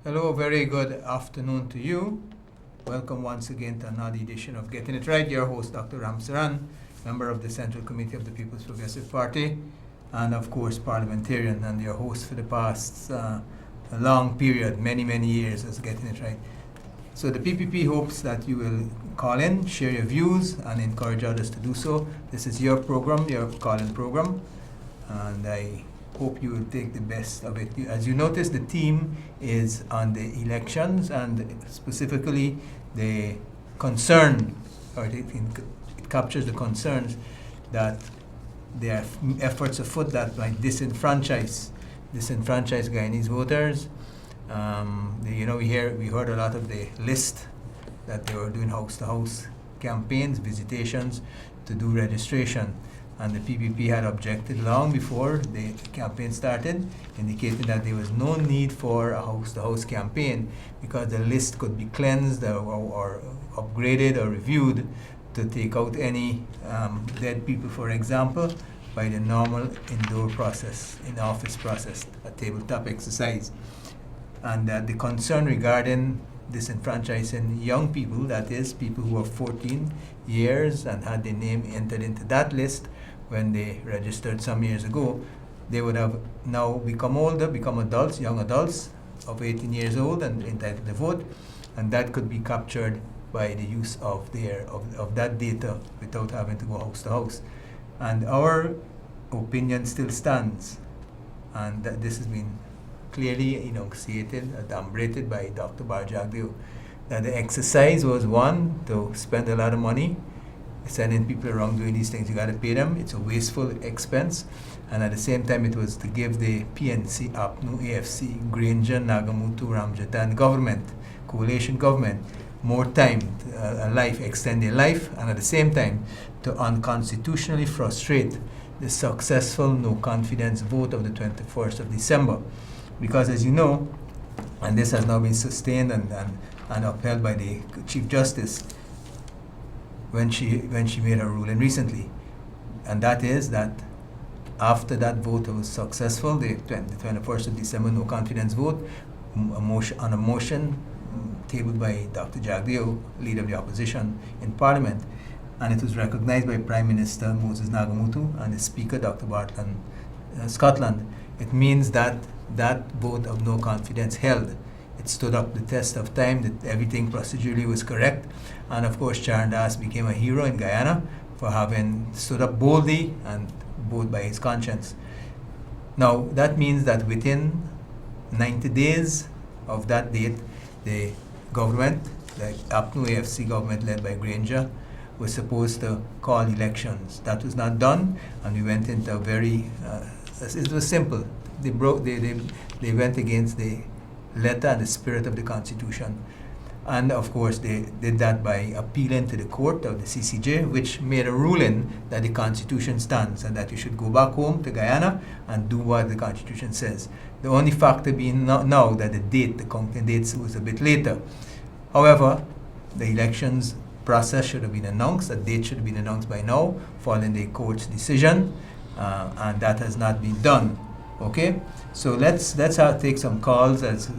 Hello, very good afternoon to you. Welcome once again to another edition of Getting It Right. Your host, Dr. Ramsarran, member of the Central Committee of the People's Progressive Party, and of course, parliamentarian, and your host for the past long period, many years, as Getting It Right. So the PPP hopes that you will call in, share your views, and encourage others to do so. This is your program, your call-in program, and I hope you will take the best of it. As you notice, the theme is on the elections and specifically the concern, or it captures the concerns that there are efforts afoot that might disenfranchise Guyanese voters. We heard a lot of the list that they were doing house-to-house campaigns, visitations to do registration. And the PPP had objected long before the campaign started, indicating that there was no need for a house-to-house campaign because the list could be cleansed or upgraded or reviewed to take out any dead people, for example, by the normal indoor process, in-office process, a tabletop exercise. And the concern regarding disenfranchising young people, that is, people who are 14 years and had their name entered into that list when they registered some years ago, they would have now become older, become adults, young adults of 18 years old and entitled to vote, and that could be captured by the use of that data without having to go house to house. And our opinion still stands, and that this has been clearly enunciated, adumbrated by Dr. Bheri, that the exercise was one, to spend a lot of money sending people around doing these things. You got to pay them. It's a wasteful expense. And at the same time, it was to give the PNC, APNU, AFC, Granger, Nagamutu, Ramjatan government, coalition government, more time, extend their life, and at the same time, to unconstitutionally frustrate the successful no-confidence vote of the 21st of December. Because as you know, and this has now been sustained and upheld by the Chief Justice, when she made her ruling recently, and that is that after that vote was successful, the 21st of December no confidence vote, on a motion tabled by Dr. Jagdeo, leader of the opposition in Parliament, and it was recognized by Prime Minister Moses Nagamutu and the Speaker Dr. Bartland Scotland. It means that that vote of no confidence held. It stood up the test of time, that everything procedurally was correct. And of course, Charan Das became a hero in Guyana for having stood up boldly and bold by his conscience. Now, that means that within 90 days of that date, the government, the APNU AFC government led by Granger, was supposed to call elections. That was not done, and we went into a very, it was simple. They went against the letter and the spirit of the Constitution. And of course, they did that by appealing to the court of the CCJ, which made a ruling that the Constitution stands and that you should go back home to Guyana and do what the Constitution says. The only factor being now that the counting dates was a bit later. However, the elections process should have been announced, a date should have been announced by now, following the court's decision, and that has not been done. Okay, so let's take some calls as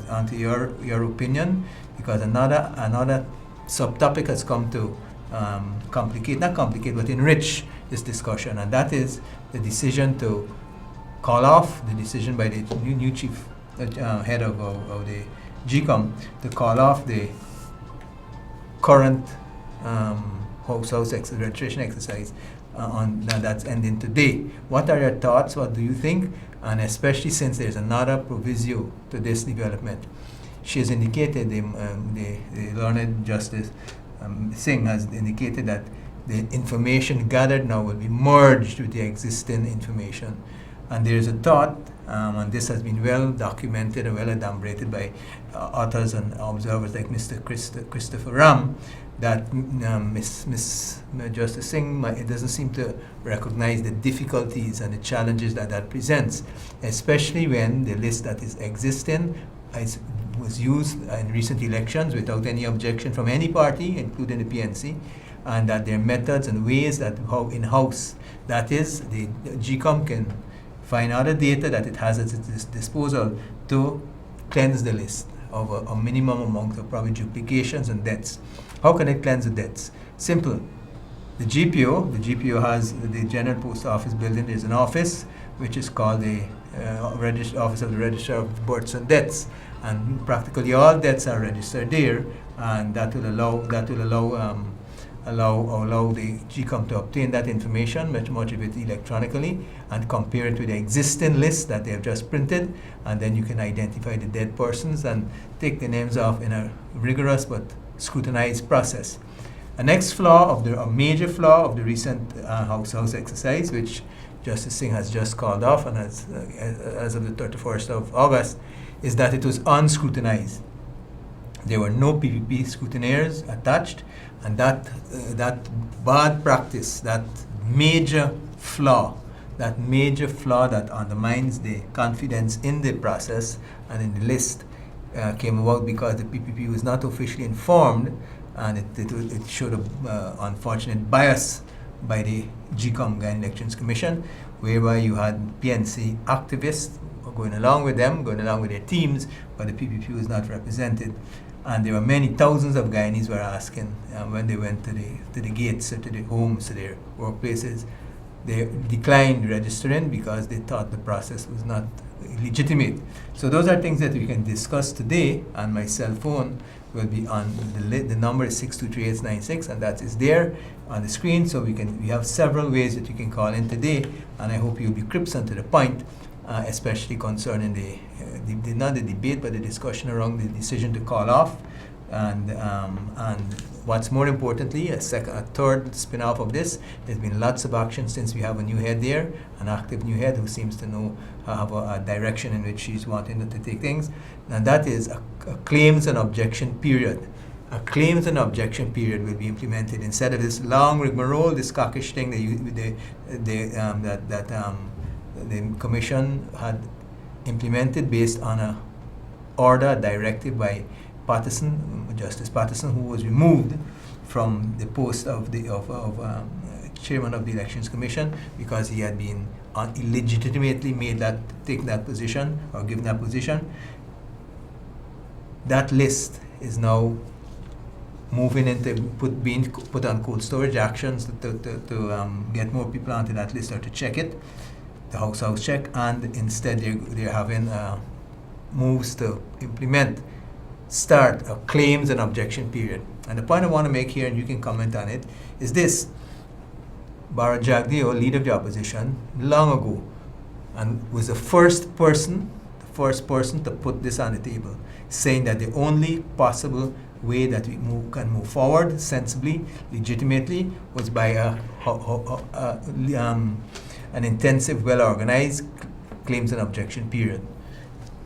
onto your opinion, because another subtopic has come to but enrich this discussion, and that is the decision to call off, the decision by the new chief head of the GECOM to call off the current house registration exercise that's ending today. What are your thoughts? What do you think? And especially since there's another proviso to this development. She has indicated, the learned Justice Singh has indicated that the information gathered now will be merged with the existing information. And there is a thought, and this has been well documented and well adumbrated by authors and observers like Mr. Christopher Ram, that Miss Justice Singh doesn't seem to recognize the difficulties and the challenges that presents, especially when the list that is existing was used in recent elections without any objection from any party, including the PNC, and that there are methods and ways that how in-house, that is, the GECOM can find other data that it has at its disposal to cleanse the list. of a minimum amount of probably duplications and deaths. How can it cleanse the debts? Simple. The GPO has the General Post Office building. There's an office which is called the Office of the Registrar of Births and Deaths, and practically all debts are registered there, and that will allow the GECOM to obtain that information, much of it electronically, and compare it with the existing list that they have just printed, and then you can identify the dead persons and take the names off in a rigorous but scrutinized process. A major flaw of the recent House exercise, which Justice Singh has just called off, and as of the 31st of August, is that it was unscrutinized. There were no PPP scrutineers attached, and that bad practice, that major flaw that undermines the confidence in the process and in the list came about because the PPP was not officially informed, and it showed a unfortunate bias by the GECOM Guide Elections Commission, whereby you had PNC activists going along with their teams, but the PPP was not represented. And there were many thousands of Guyanese were asking when they went to the gates or to the homes, to their workplaces, they declined registering because they thought the process was not legitimate. So those are things that we can discuss today, and my cell phone will be on the number is 623-896, and that is there on the screen. So we have several ways that you can call in today, and I hope you'll be crisp and to the point, especially concerning not the debate but the discussion around the decision to call off, and what's more importantly, a third spin-off of this. There's been lots of action since we have a new head there, an active new head who seems to know have a direction in which she's wanting to take things, and that is a claims and objection period. A claims and objection period will be implemented instead of this long rigmarole, this cockish thing that the Commission had implemented based on a order, directive by Justice Patterson, who was removed from the post of chairman of the Elections Commission because he had been illegitimately taken that position or given that position. That list is now moving into being put on cold storage actions to get more people onto that list or to check it, the house check, and instead they're having moves to start a claims and objection period. And the point I want to make here, and you can comment on it, is this. Bharat Jagdeo, leader of the opposition, long ago, and was the first person to put this on the table, saying that the only possible way that we can move forward sensibly, legitimately, was by an intensive, well-organized claims and objection period.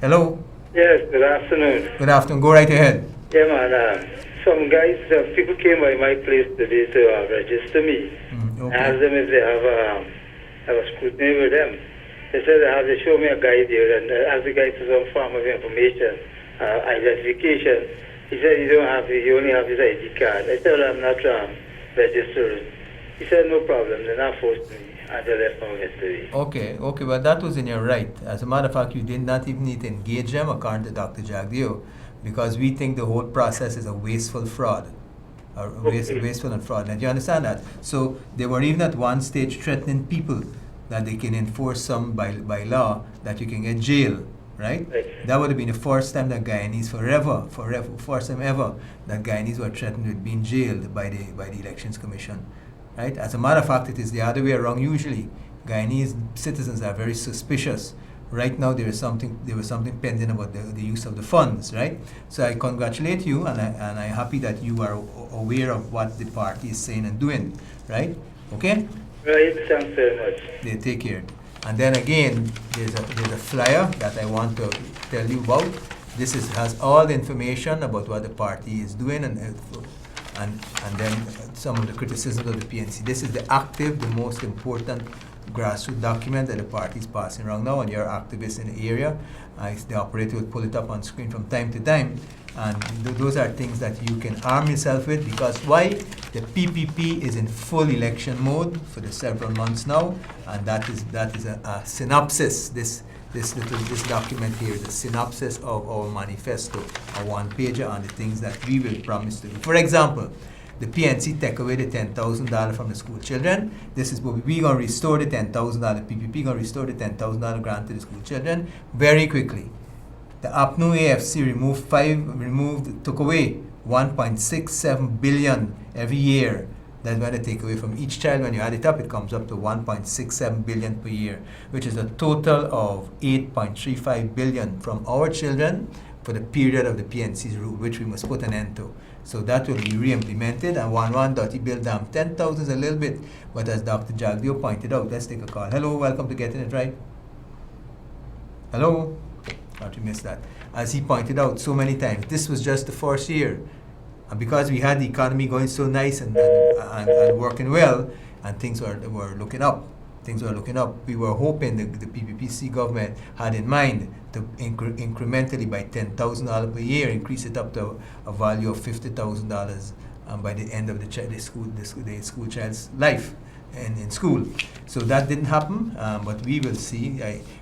Hello? Yes, good afternoon. Good afternoon. Go right ahead. Yeah, man. Some guys, people came by my place today to register me. Okay. I asked them if they have a scrutiny with them. They said they have to show me a guide here and ask the guy for some form of information, identification. He said you only have his ID card. I told him I'm not registering. He said no problem, they're not forced me. And they left home yesterday. Okay, well that was in your right. As a matter of fact, you did not even need to engage them, according to Dr. Jagdeo, because we think the whole process is a wasteful fraud. Wasteful and fraud. And you understand that? So they were even at one stage threatening people that they can enforce some by law that you can get jail, right? That would have been the first time that Guyanese first time ever that Guyanese were threatened with being jailed by the Elections Commission. Right? As a matter of fact, it is the other way around usually. Guyanese citizens are very suspicious. Right now there was something pending about the use of the funds, right? So I congratulate you, and I'm happy that you are aware of what the party is saying and doing, right? Okay? Right, thanks very much. They take care. And then again, there's a flyer that I want to tell you about. This has all the information about what the party is doing and then some of the criticisms of the PNC. This is the most important grassroots document that the party is passing around now, and you're activists in the area. The operator will pull it up on screen from time to time. And those are things that you can arm yourself with, because why? The PPP is in full election mode for the several months now, and that is a synopsis. This document here is a synopsis of our manifesto, a one-pager on the things that we will promise to do. For example, the PNC take away the $10,000 from the school children. This is what we're going to restore the $10,000 PPP, going to restore the $10,000 grant to the school children very quickly. The APNU AFC took away $1.67 billion every year. That's what they take away from each child. When you add it up, it comes up to $1.67 billion per year, which is a total of $8.35 billion from our children for the period of the PNC's rule, which we must put an end to. So that will be re-implemented, and 1 Dirty Bill Dam 10,000 is a little bit, but as Dr. Jagdeo pointed out, let's take a call. Hello, welcome to Getting It Right. Hello? Not to miss that. As he pointed out so many times, this was just the first year. And because we had the economy going so nice and working well, and things were looking up. Things were looking up. We were hoping the PPPC government had in mind to incrementally by $10,000 per year, increase it up to a value of $50,000 by the end of the school child's life in school. So that didn't happen, but we will see.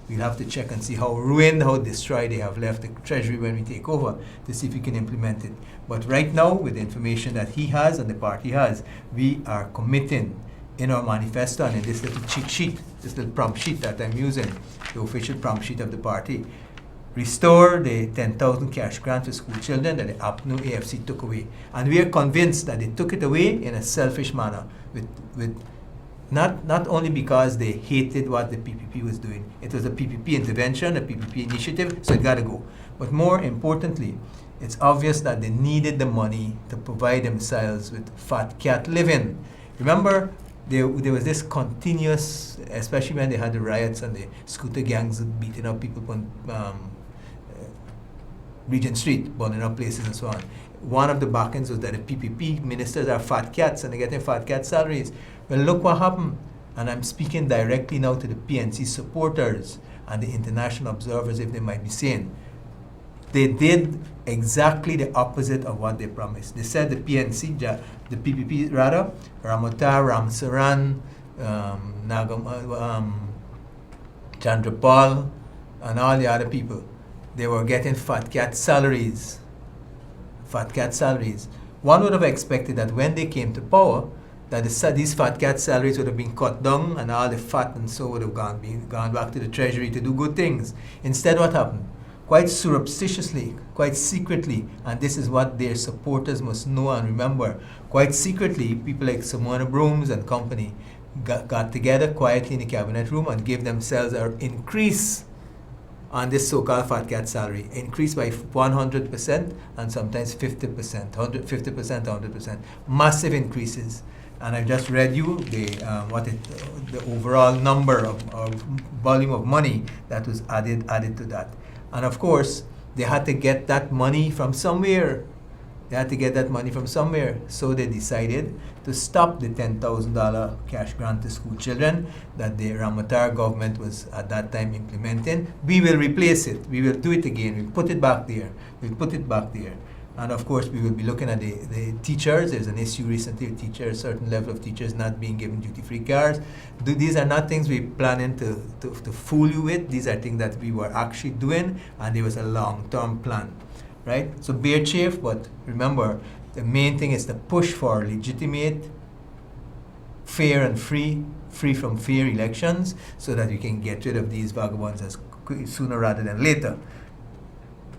We'll have to check and see how ruined, how destroyed they have left the Treasury when we take over, to see if we can implement it. But right now, with the information that he has and the party has, we are committing in our manifesto and in this little cheat sheet, this little prompt sheet that I'm using, the official prompt sheet of the party, restore the 10,000 cash grant to school children that the APNU AFC took away. And we are convinced that they took it away in a selfish manner, with not only because they hated what the PPP was doing. It was a PPP intervention, a PPP initiative, so it got to go. But more importantly, it's obvious that they needed the money to provide themselves with fat cat living. Remember, there was this continuous, especially when they had the riots and the scooter gangs beating up people on Regent Street, burning up places and so on. One of the backends was that the PPP ministers are fat cats and they're getting fat cat salaries. Well, look what happened. And I'm speaking directly now to the PNC supporters and the international observers, if they might be saying. They did exactly the opposite of what they promised. They said the PPP rather, Ramsarran, Chandrapal, and all the other people, they were getting fat cat salaries. Fat cat salaries. One would have expected that when they came to power, that these fat cat salaries would have been cut down and all the fat and so would have gone back to the Treasury to do good things. Instead, what happened? Quite surreptitiously, quite secretly, and this is what their supporters must know and remember, quite secretly, people like Simona Brooms and company got together quietly in the cabinet room and gave themselves an increase on this so-called fat cat salary, increased by 100% and sometimes 50%, 50%, 100%, massive increases. And I've just read you the overall number of volume of money that was added to that. And of course, they had to get that money from somewhere. So they decided to stop the $10,000 cash grant to school children that the Ramatar government was at that time implementing. We will replace it. We will do it again. We'll put it back there. And of course, we will be looking at the teachers. There's an issue recently with teachers, certain level of teachers not being given duty-free cars. These are not things we're planning to fool you with. These are things that we were actually doing, and there was a long-term plan, right? So bear chief, but remember, the main thing is to push for legitimate, fair and free from fear elections so that we can get rid of these vagabonds as sooner rather than later.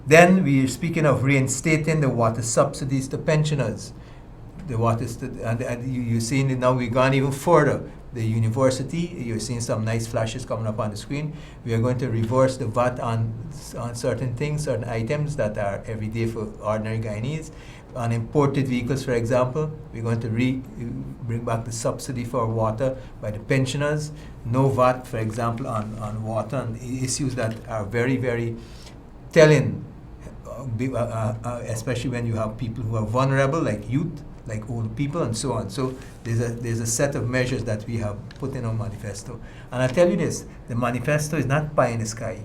Then we are speaking of reinstating the water subsidies to pensioners. You're seeing it now, we've gone even further. The university, you're seeing some nice flashes coming up on the screen. We are going to reverse the VAT on certain things, certain items that are everyday for ordinary Guyanese. On imported vehicles, for example, we're going to bring back the subsidy for water by the pensioners. No VAT, for example, on water, and issues that are very, very telling especially when you have people who are vulnerable, like youth, like old people, and so on. So there's a set of measures that we have put in our manifesto. And I'll tell you this, the manifesto is not pie in the sky.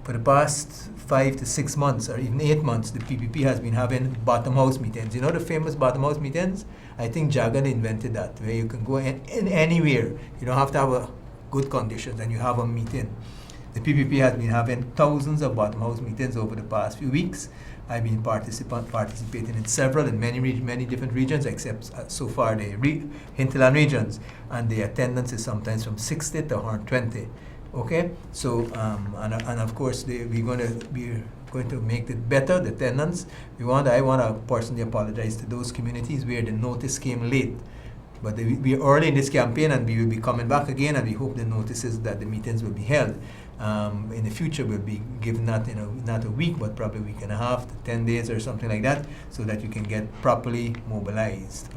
For the past 5 to 6 months, or even 8 months, the PPP has been having bottom house meetings. You know the famous bottom house meetings? I think Jagan invented that, where you can go in anywhere. You don't have to have a good conditions, and you have a meeting. The PPP has been having thousands of bottom house meetings over the past few weeks. I've been participating in several in many different regions, except so far the hinterland regions, and the attendance is sometimes from 60 to 120. Okay, so and of course we're going to make it better. The attendance. I want to personally apologize to those communities where the notice came late. But we are early in this campaign, and we will be coming back again, and we hope the notices that the meetings will be held in the future will be given not a week, but probably a week and a half to 10 days or something like that, so that you can get properly mobilized.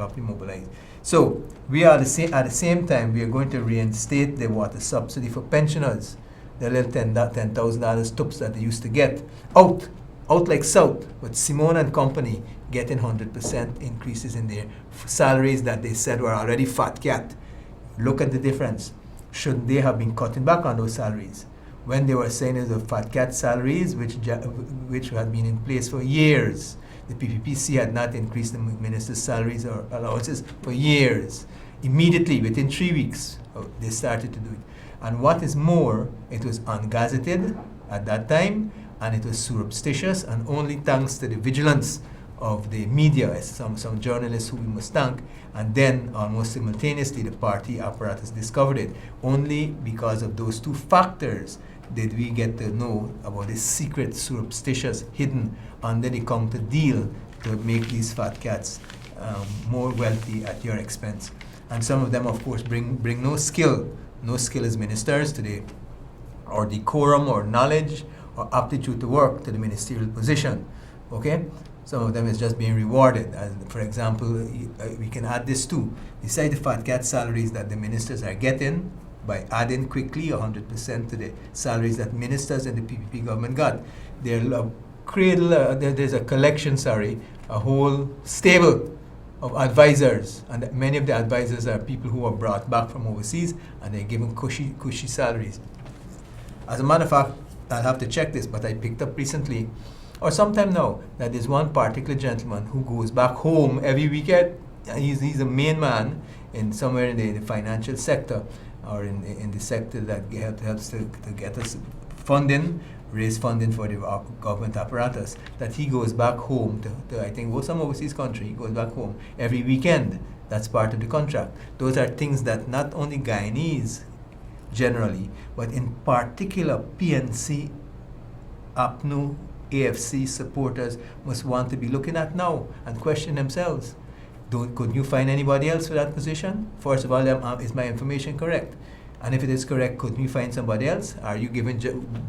So we are at the same time we are going to reinstate the water subsidy for pensioners, the little $10,000 TUPS that they used to get out like south, but Simone and company getting 100% increases in their salaries that they said were already fat cat. Look at the difference. Shouldn't they have been cutting back on those salaries? When they were saying it's the fat cat salaries, which had been in place for years. The PPPC had not increased the minister's salaries or allowances for years. Immediately, within 3 weeks, they started to do it. And what is more, it was ungazetted at that time, and it was surreptitious, and only thanks to the vigilance of the media, some journalists who we must thank, and then almost simultaneously the party apparatus discovered it. Only because of those two factors did we get to know about this secret, surreptitious, hidden under the counter deal to make these fat cats more wealthy at your expense. And some of them, of course, bring no skill as ministers today, or decorum, or knowledge, or aptitude to work to the ministerial position. Okay? Some of them is just being rewarded. As for example, we can add this too. Besides the fat cat salaries that the ministers are getting, by adding quickly 100% to the salaries that ministers in the PPP government got, there's a collection, a whole stable of advisors, and many of the advisors are people who are brought back from overseas, and they're given cushy salaries. As a matter of fact, I'll have to check this, but I picked up recently, or sometime now, that there's one particular gentleman who goes back home every weekend. He's a main man in somewhere in the financial sector, or in the sector that helps to get us funding, raise funding for the government apparatus, that he goes back home to I think, some overseas country. He goes back home every weekend. That's part of the contract. Those are things that not only Guyanese generally, but in particular PNC, APNU, AFC supporters must want to be looking at now and question themselves. Could you find anybody else for that position? First of all, is my information correct? And if it is correct, could you find somebody else? Are you giving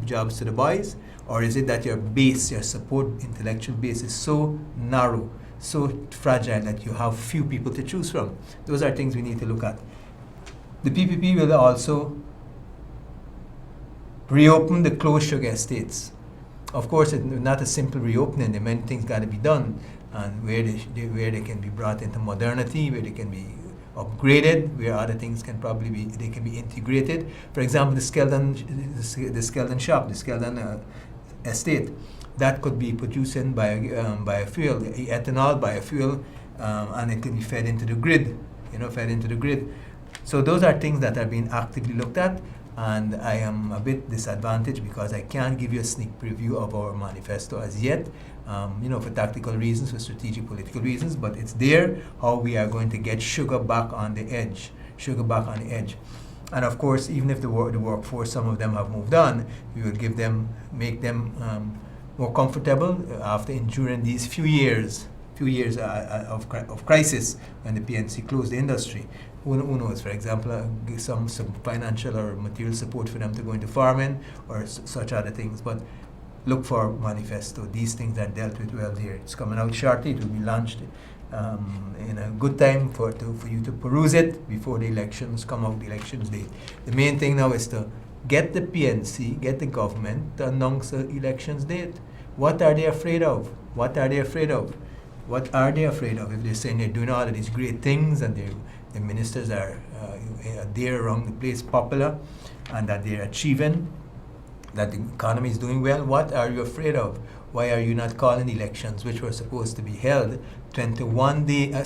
jobs to the boys? Or is it that your base, your support intellectual base is so narrow, so fragile that you have few people to choose from? Those are things we need to look at. The PPP will also reopen the closed sugar estates. Of course, it's not a simple reopening. There are many things got to be done, and where they can be brought into modernity, where they can be upgraded, where other things can be integrated. For example, the Skeldon shop, the Skeldon estate, that could be producing biofuel, ethanol, biofuel, and it can be fed into the grid. So those are things that are being actively looked at. And I am a bit disadvantaged because I can't give you a sneak preview of our manifesto as yet, for tactical reasons, for strategic political reasons, but it's there, how we are going to get sugar back on the edge. And of course, even if the workforce, some of them have moved on, we will make them more comfortable after enduring these few years of crisis when the PNC closed the industry. Who knows, for example, give some financial or material support for them to go into farming or such other things. But look for manifesto. These things are dealt with well there. It's coming out shortly. It will be launched in a good time for you to peruse it before the elections come out, the elections date. The main thing now is to get the PNC, get the government to announce the elections date. What are they afraid of? What are they afraid of? What are they afraid of? If they're saying they're doing all of these great things and the ministers are there around the place popular and that they're achieving, that the economy is doing well, what are you afraid of? Why are you not calling elections which were supposed to be held 90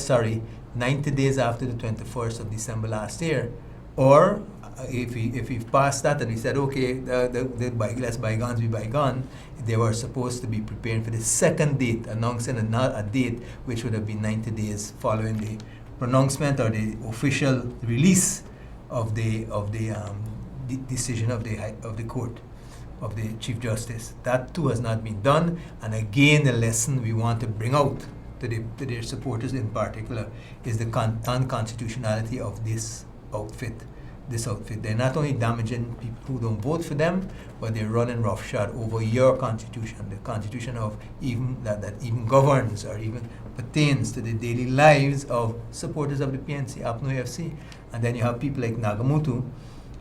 days after the 21st of December last year? Or if we've passed that and we said, okay, let's bygones be bygone, they were supposed to be preparing for the second date, announcing a date which would have been 90 days following the pronouncement or the official release of the decision of the court, of the Chief Justice. That too has not been done, and again the lesson we want to bring out to their supporters in particular is the unconstitutionality of this outfit. They're not only damaging people who don't vote for them, but they're running roughshod over your constitution, the constitution of even that even governs or even pertains to the daily lives of supporters of the PNC, APNO FC. And then you have people like Nagamutu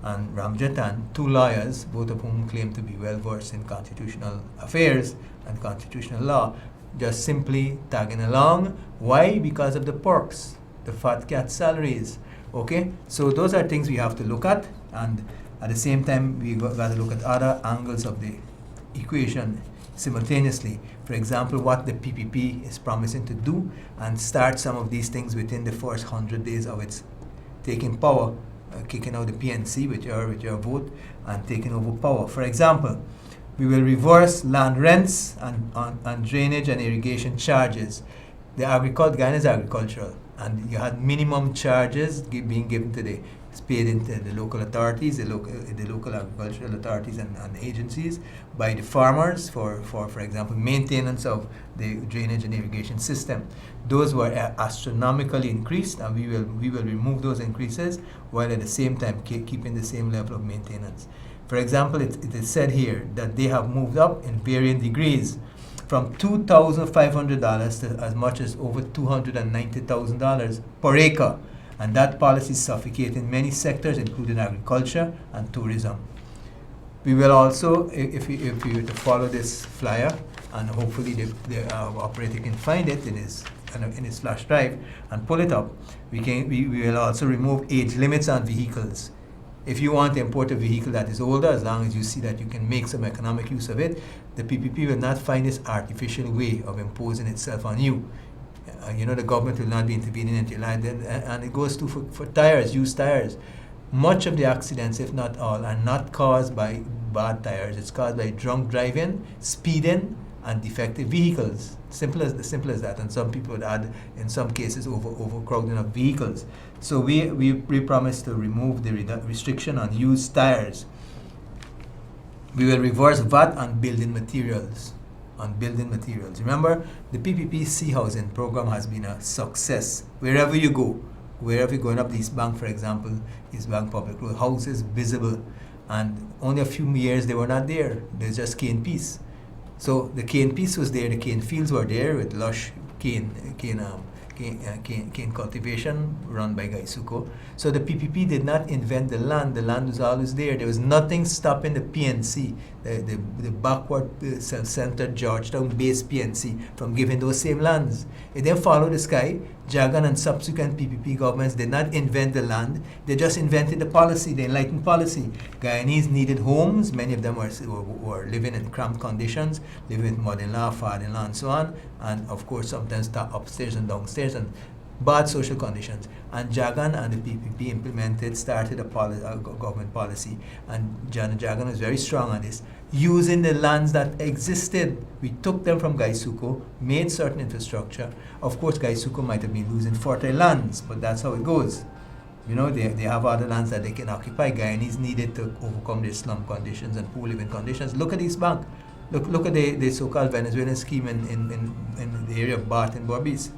and Ramjatan, two lawyers, both of whom claim to be well versed in constitutional affairs and constitutional law, just simply tagging along. Why? Because of the perks, the fat cat salaries. Okay, so those are things we have to look at, and at the same time we got to look at other angles of the equation simultaneously. For example, what the PPP is promising to do, and start some of these things within the first 100 days of its taking power, kicking out the PNC with your vote and taking over power. For example, we will reverse land rents and drainage and irrigation charges. Ghana is agricultural, and you had minimum charges being given to paid into the local authorities, the local agricultural authorities and agencies by the farmers for example, maintenance of the drainage and irrigation system. Those were astronomically increased, and we will remove those increases while at the same time keeping the same level of maintenance. For example, it is said here that they have moved up in varying degrees from $2,500 to as much as over $290,000 per acre. And that policy is suffocating many sectors, including agriculture and tourism. We will also, if you were to follow this flyer, and hopefully the operator can find it in his flash drive and pull it up, we will also remove age limits on vehicles. If you want to import a vehicle that is older, as long as you see that you can make some economic use of it, the PPP will not find this artificial way of imposing itself on you. The government will not be intervening into your life. And it goes too for tires, used tires. Much of the accidents, if not all, are not caused by bad tires. It's caused by drunk driving, speeding, and defective vehicles. Simple as that. And some people would add, in some cases, overcrowding of vehicles. So we promise to remove the restriction on used tires. We will reverse VAT on building materials. Remember, the PPP Sea Housing program has been a success. Wherever you go, going up the East Bank, for example, East Bank Public Road, houses visible. And only a few years they were not there. There's just cane piece. So the cane piece was there, the cane fields were there with lush cane cultivation run by GECOM. So the PPP did not invent the land was always there. There was nothing stopping the PNC, the backward self-centered Georgetown-based PNC from giving those same lands. It then followed the sky. Jagan and subsequent PPP governments did not invent the land, they just invented the policy, the enlightened policy. Guyanese needed homes, many of them were living in cramped conditions, living with mother-in-law, father-in-law, and so on, and of course sometimes upstairs and downstairs, and bad social conditions. And Jagan and the PPP started a government policy, and Jagan was very strong on this, using the lands that existed. We took them from GECOM, made certain infrastructure. Of course, GECOM might have been losing fertile lands, but that's how it goes. They have other lands that they can occupy. Guyanese needed to overcome their slum conditions and poor living conditions. Look at East Bank. Look at the so-called Venezuelan scheme in the area of Bath and Berbice.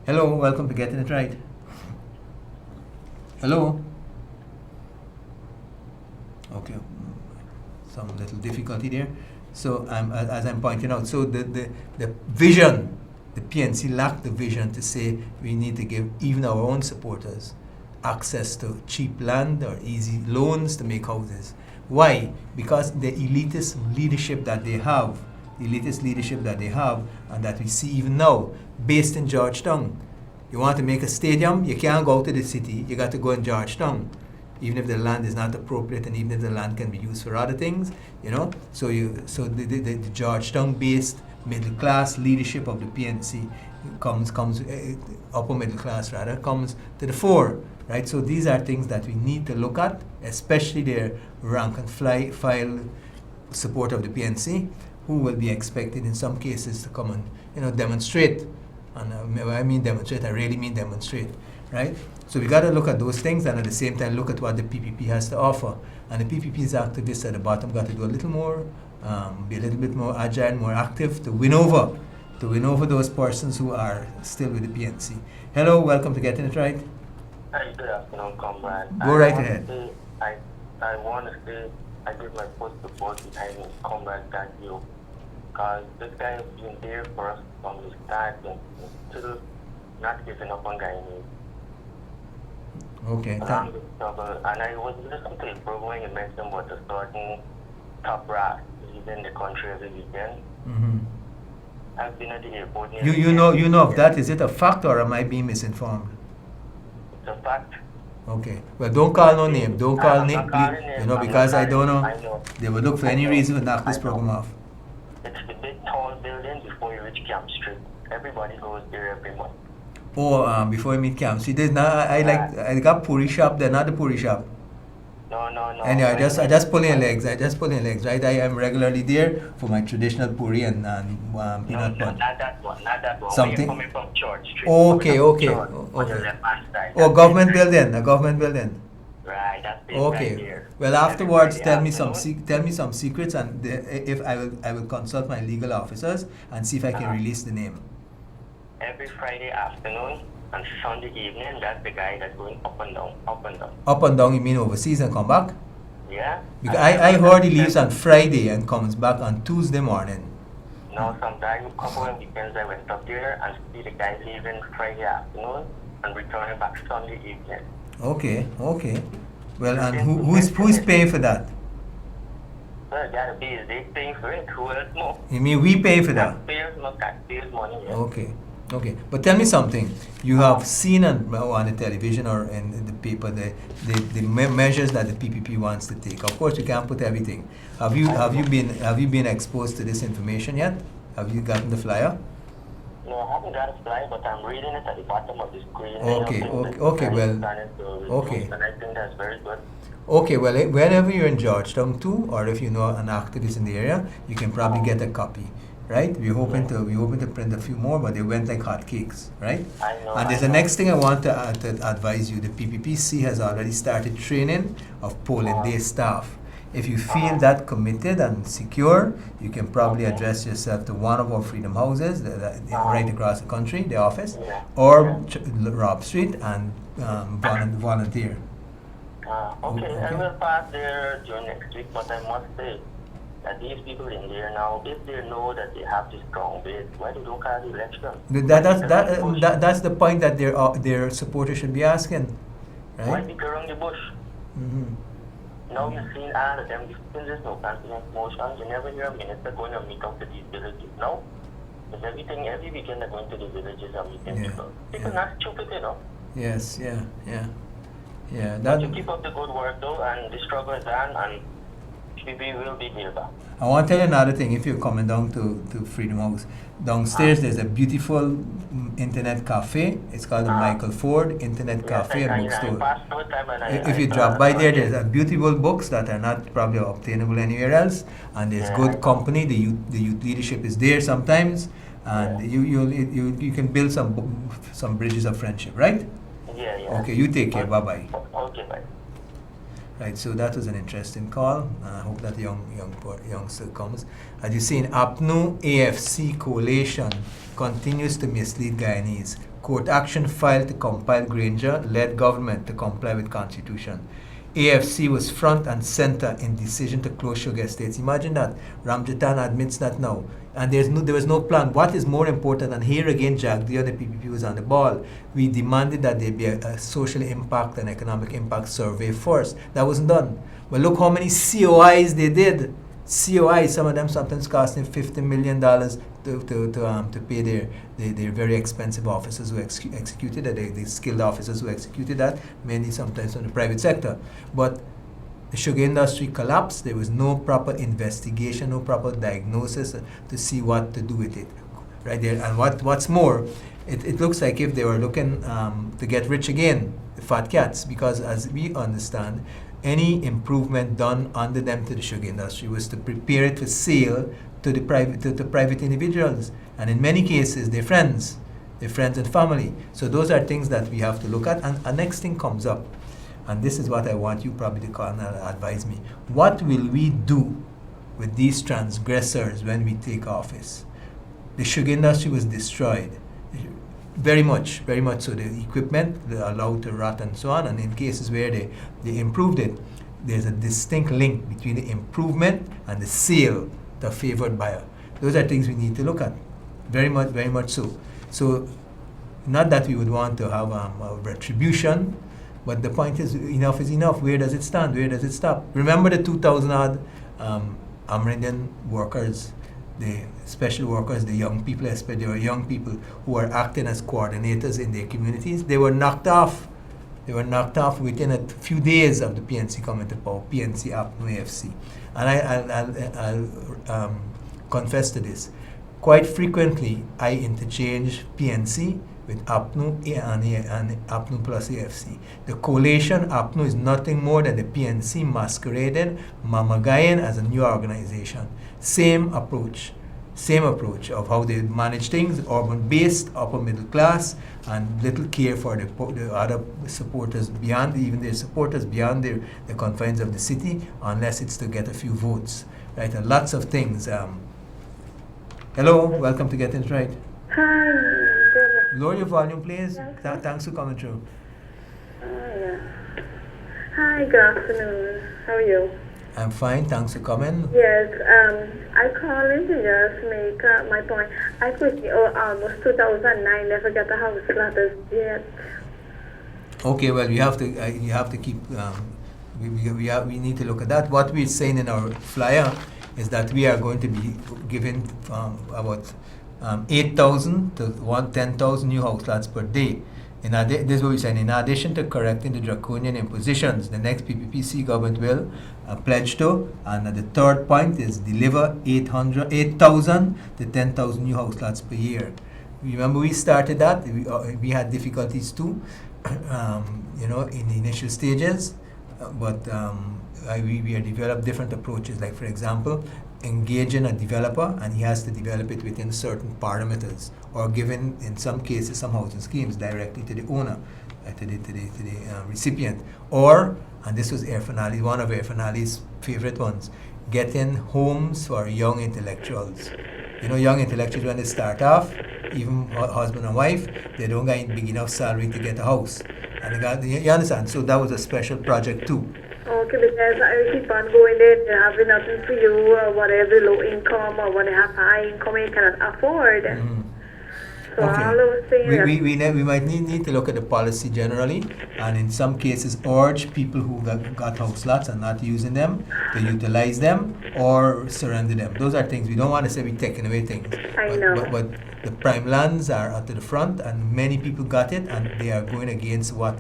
Hello, welcome to Getting It Right. Hello. Okay, some little difficulty there. So as I'm pointing out, so the vision, the PNC lacked the vision to say we need to give even our own supporters access to cheap land or easy loans to make houses. Why? Because the elitist leadership that they have elitist leadership that they have and that we see even now, based in Georgetown. You want to make a stadium, you can't go to the city, you got to go in Georgetown, even if the land is not appropriate and even if the land can be used for other things, you know. So the Georgetown-based middle class leadership of the PNC comes upper middle class rather, comes to the fore, right? So these are things that we need to look at, especially their rank and file support of the PNC, who will be expected in some cases to come and, you know, demonstrate. And when I mean demonstrate, I really mean demonstrate, right? So we got to look at those things and at the same time look at what the PPP has to offer. And the PPP's activists at the bottom got to do a little more, be a little bit more agile, more active to win over those persons who are still with the PNC. Hello, welcome to Getting It Right. Hi, good afternoon, comrade. Go right ahead. I want to say I give my full support behind comrade Daniel, because this guy has been there for us from the start and still not giving up on Guyanese. Okay. And I was listening to the program when you mentioned about the certain top brass leaving the country every weekend. Mm-hmm. I've been at the airport. You know of that. Is it a fact or am I being misinformed? It's a fact. Okay. Well, don't call no name. Don't call name, please. You know, because I don't know. I know. They will look for any reason to knock this program off. It's the big tall building before you reach Camp Street. Everybody goes there every month. Oh, before you meet Cam. See, there's not. I got Puri shop. They're not the Puri shop. No. Anyway, I just pull your legs. Right? I am regularly there for my traditional Puri and peanut butter. Not that one. Something. When you're coming from Church Street. Okay. On your left-hand side. Oh, government building. Right, that's it. Okay. Right there. Well, afterwards, Everybody tell me some secrets, and if I will consult my legal officers and see if I can release the name. Every Friday afternoon and Sunday evening, that's the guy that's going up and down. Up and down, you mean overseas and come back? Yeah. Because I heard he leaves on Friday and comes back on Tuesday morning. No, sometimes a couple of weekends I went up there and see the guy leaving Friday afternoon and returning back Sunday evening. Okay. Well, and who's paying for that? Well, gotta be they paying for it. Who else more? You mean we pay for that? Taxpayers money. Yeah. Okay. But tell me something. You have seen on the television or in the paper the measures that the PPP wants to take. Of course, you can't put everything. Have you been exposed to this information yet? Have you gotten the flyer? No, I haven't got a flyer, but I'm reading it at the bottom of the screen. Okay. And I think that's very good. Okay, well, whenever you're in Georgetown too, or if you know an activist in the area, you can probably get a copy, right? We're hoping to print a few more, but they went like hotcakes, right? I know. And there's the next thing I want to advise you. The PPPC has already started training of polling day staff. If you feel that committed and secure, you can probably address yourself to one of our Freedom Houses right across the country, the office, or Rob Street and volunteer. Okay, I will pass there during next week, but I must say that these people in there now, if they know that they have this strong base, why they don't call the election? That's the point that their supporters should be asking, right? Why beat around the bush? Mm-hmm. Now you've seen all of them, there's no confidence motions. You never hear a minister going to meet up to these villages. No? Because every weekend they're going to the villages and meeting people. People not stupid, you know? Yes, yeah. But you keep up the good work though, and the struggle is on, and we will be here back. I want to tell you another thing. If you're coming down to Freedom House, downstairs there's a beautiful internet cafe. It's called the Michael Ford Internet Cafe and Bookstore. If you drop by there's a beautiful books that are not probably obtainable anywhere else, and there's good company. The youth leadership is there sometimes, and you can build some bridges of friendship, right? Yeah. Okay, you take care. Bye-bye. Okay, bye. Right, so that was an interesting call. I hope that youngster comes. As you see, in APNU, AFC coalition continues to mislead Guyanese. Court action filed to compile Granger led government to comply with Constitution. AFC was front and center in decision to close sugar estates. Imagine that. Ramjatan admits that now. And there was no plan. What is more important, and here again Jagdi and the PPP was on the ball, we demanded that there be a social impact and economic impact survey first. That wasn't done. Well, look how many COIs they did. COI, some of them sometimes costing $50 million to pay their very expensive officers who executed that, the skilled officers who executed that, mainly sometimes from the private sector. But the sugar industry collapsed. There was no proper investigation, no proper diagnosis to see what to do with it. Right there, and what's more, it looks like if they were looking to get rich again, the fat cats, because as we understand, any improvement done under them to the sugar industry was to prepare it for sale to the private individuals, and in many cases, their friends and family. So those are things that we have to look at. And a next thing comes up, and this is what I want you probably to call and advise me. What will we do with these transgressors when we take office? The sugar industry was destroyed, very much so. The equipment, they're allowed to rot and so on, and in cases where they improved it, there's a distinct link between the improvement and the sale to a favored buyer. Those are things we need to look at, very much so. So, not that we would want to have a retribution, but the point is enough is enough. Where does it stand? Where does it stop? Remember the 2,000 odd Amerindian workers, the special workers, the young people, especially they were young people who were acting as coordinators in their communities. They were knocked off. They were knocked off within a few days of the PNC coming to power, PNC, APNU, AFC. And I'll confess to this. Quite frequently, I interchange PNC with APNU and APNU plus AFC. The coalition APNU is nothing more than the PNC masqueraded, mamagayan as a new organization. Same approach of how they manage things, urban-based, upper middle class, and little care for the other supporters beyond, even their supporters beyond the confines of the city, unless it's to get a few votes, right? And lots of things. Hello, welcome to Get It Right. Hi, good. Lower your volume, please. Thanks for coming through. Yeah. Hi, good afternoon. How are you? I'm fine, thanks for coming. Yes, I called in to just make my point. I quit almost 2009, never got a house letters yet. Okay, well, you have to keep. We need to look at that. What we're saying in our flyer is that we are going to be giving about 8,000 to 10,000 new house lots per day. This is what we're saying. In addition to correcting the draconian impositions, the next PPPC government will pledge to, and the third point is deliver 8,000 to 10,000 new house lots per year. Remember, we started that. We had difficulties too, in the initial stages, but we have developed different approaches. Like, for example, engaging a developer, and he has to develop it within certain parameters, or given, in some cases, some housing schemes directly to the owner, to the recipient. Or, and this was one of Air Finale's favorite ones, getting homes for young intellectuals. Young intellectuals, when they start off, even husband and wife, they don't get big enough salary to get a house. And you understand? So that was a special project too. Okay, because I keep on going there, they have nothing for you, or whatever, low income, or when they have high income, you cannot afford. Mm-hmm. So Okay. all those things. We might need to look at the policy generally, and in some cases urge people who got house lots and not using them to utilize them or surrender them. Those are things we don't want to say we're taking away things. I know. But the prime lands are at the front, and many people got it, and they are going against what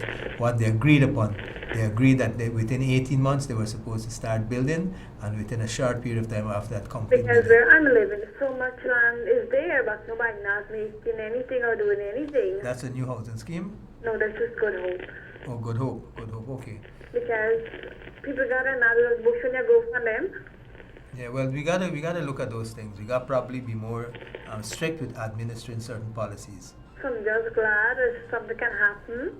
they agreed upon. They agreed that within 18 months they were supposed to start building, and within a short period of time after that, complete. Because where I'm living, so much land is there, but nobody not making anything or doing anything. That's a new housing scheme? No, that's just Good Hope. Oh, Good Hope, okay. Because people got another books when you go for them. Yeah, well, we gotta look at those things. We gotta probably be more strict with administering certain policies. So I'm just glad if something can happen.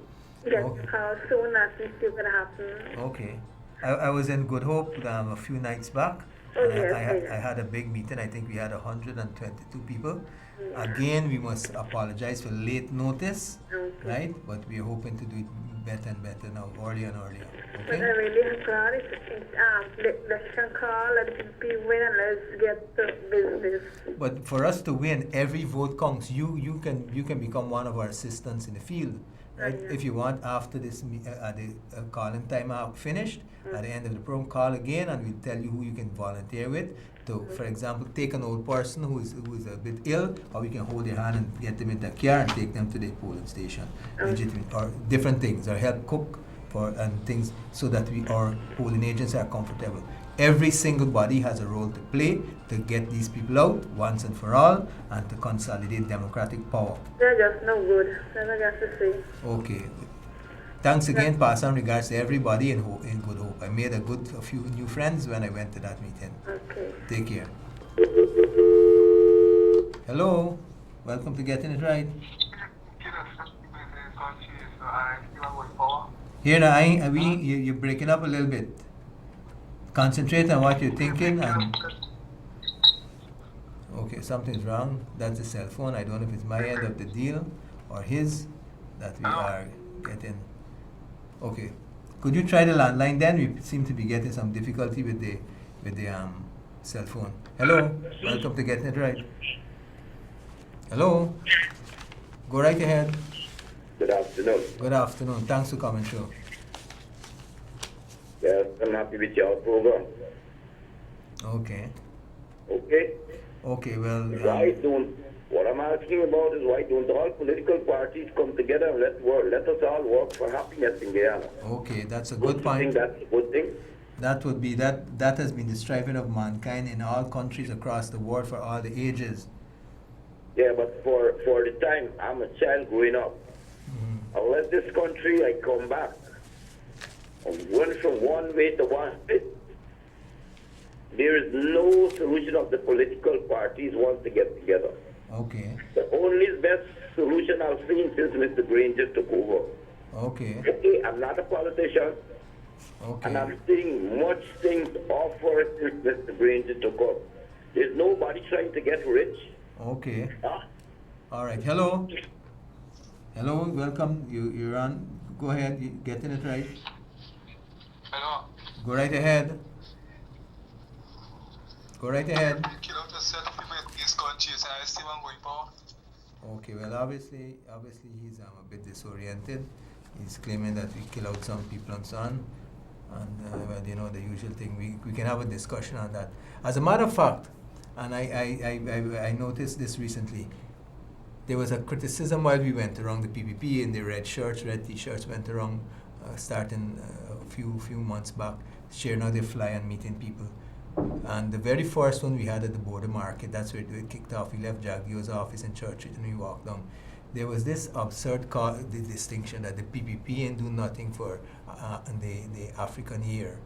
Yes, Okay. how soon that is still going to happen. Okay. I was in Good Hope a few nights back, Oh, and yes, I had a big meeting. I think we had 122 people, Again, we must apologize for late notice, Okay. right? But we are hoping to do it better and better now, earlier and earlier. But I Okay? really have called let's call and people win and let's get to business. But for us to win, every vote counts. You can become one of our assistants in the field, right? Yeah. If you want, after this at the calling time out finished, at the end of the program, call again, and we'll tell you who you can volunteer with. To, for example, take an old person who is a bit ill, or we can hold their hand and get them in the car and take them to the polling station, legitimate, or different things, or help cook for and things, so that our polling agents are comfortable. Every single body has a role to play to get these people out once and for all, and to consolidate democratic power. They're just no good. That's what I got to say. Okay. Thanks again. Pass on regards to everybody in good hope. I made a few new friends when I went to that meeting. Okay. Take care. Hello. Welcome to Getting It Right. Here now, you're breaking up a little bit. Concentrate on what you're thinking and. Okay, something's wrong. That's the cell phone. I don't know if it's my end of the deal or his that we are getting. Okay, could you try the landline then? We seem to be getting some difficulty with the cell phone. Hello, welcome to Getting It Right. Hello, go right ahead. Good afternoon. Good afternoon. Thanks for coming through. Yes, I'm happy with your program. Okay. Okay? Okay. Well. Why don't, what I'm asking about is why don't all political parties come together and let us all work for happiness in Guyana? Okay, that's a Don't good you point. think that's a good thing? That would be that has been the striving of mankind in all countries across the world for all the ages. Yeah, but for the time I'm a child growing up, unless this country I come back, I'm going from one way to one way, there is no solution of the political parties want to get together. Okay. The only best solution I've seen since Mr. Granger took over. Okay. Okay, I'm not a politician, and I'm Okay. seeing much things offered since Mr. Granger took up. There's nobody trying to get rich. Okay. Huh? All right. Hello. Hello. Welcome. You're on. Go ahead. You're getting it right. Hello. Go right ahead. Go right ahead. Kill out yourself with these countries and I still want going power. Okay. Well, obviously, he's a bit disoriented. He's claiming that we kill out some people and so on. And well, you know, the usual thing. We can have a discussion on that. As a matter of fact, and I noticed this recently. There was a criticism while we went around the PPP in the red T-shirts went around starting a few months back, sharing how they fly and meeting people. And the very first one we had at the border market, that's where it kicked off. We left Jaggio's office in Church Street and we walked down. There was this absurd the distinction that the PPP ain't do nothing for the African year.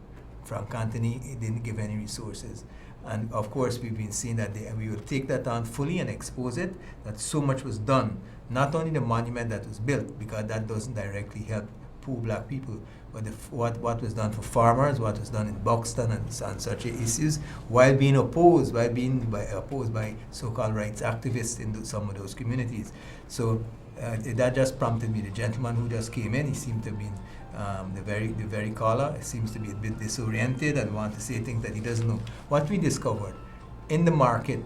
Frank Anthony didn't give any resources. And of course, we've been seeing that we will take that on fully and expose it, that so much was done. Not only the monument that was built, because that doesn't directly help poor black people, but what was done for farmers, what was done in Buxton and such issues, while being opposed by so-called rights activists in some of those communities. So that just prompted me. The gentleman who just came in, he seemed to have been the very caller seems to be a bit disoriented and want to say things that he doesn't know. What we discovered in the market,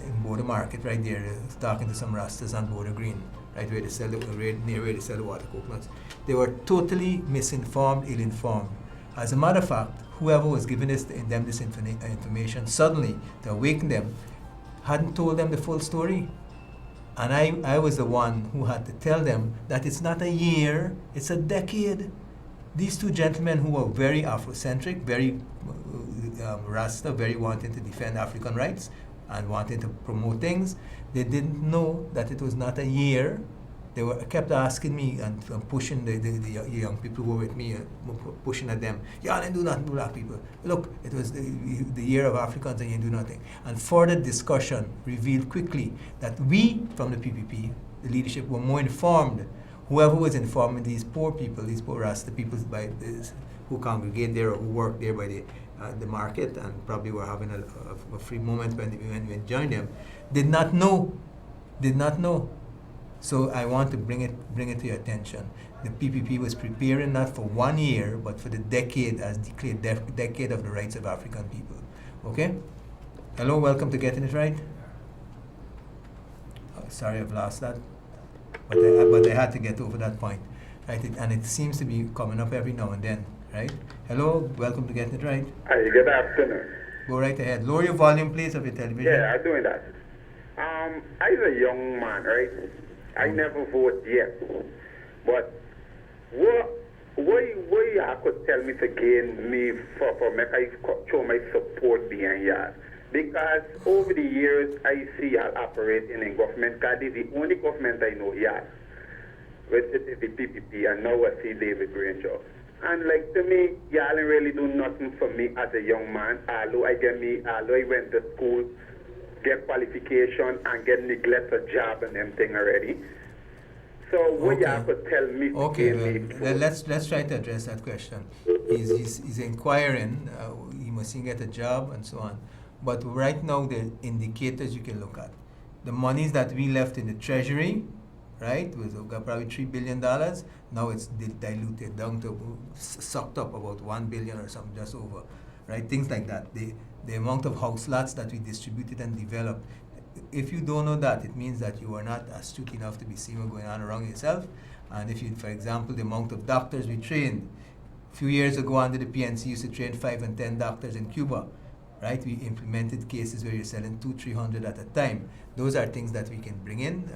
in Border Market, right there, talking to some Rastas on Border Green, right where they sell near where they sell the water coconuts, they were totally misinformed, ill-informed. As a matter of fact, whoever was giving them this information suddenly to awaken them hadn't told them the full story. And I was the one who had to tell them that it's not a year, it's a decade. These two gentlemen who were very Afrocentric, very Rasta, very wanting to defend African rights and wanting to promote things, they didn't know that it was not a year. They kept asking me and pushing the young people who were with me, pushing at them. Y'all didn't do nothing to black people. Look, it was the year of Africans and you do nothing. And further discussion revealed quickly that we, from the PPP, the leadership, were more informed. Whoever was informing these poor people, these poor Rasta people who congregate there or who work there by the market and probably were having a free moment when we joined them, did not know Did not know. So I want to bring it to your attention. The PPP was preparing not for 1 year, but for the decade, as declared, decade of the rights of African people. Okay? Hello, welcome to Getting It Right. Oh, sorry, I've lost that. But I had to get over that point. Right? And it seems to be coming up every now and then. Right? Hello, welcome to Getting It Right. Hi, good afternoon. Go right ahead. Lower your volume, please, of your television. Yeah, I'm doing that. I'm a young man, right? I never vote yet. But what you have to tell me to gain me for make I show my support behind you? Because over the years, I see you operating in government, because this is the only government I know here, which is the PPP, and now I see David Granger. And like to me, y'all ain't really do nothing for me as a young man, although I went to school, get qualification, and get neglect a job and them thing already. So what you have to tell me? Okay, well, let's try to address that question. He's inquiring. He must get a job and so on. But right now, the indicators you can look at, the monies that we left in the treasury, right, was probably $3 billion. Now it's diluted down to sucked up about 1 billion or something, just over, right? Things like that. The amount of house lots that we distributed and developed. If you don't know that, it means that you are not astute enough to be seeing what's going on around yourself. And if you, for example, the amount of doctors we trained, a few years ago under the PNC, used to train 5 and 10 doctors in Cuba, right? We implemented cases where you're selling 200-300 at a time. Those are things that we can bring in.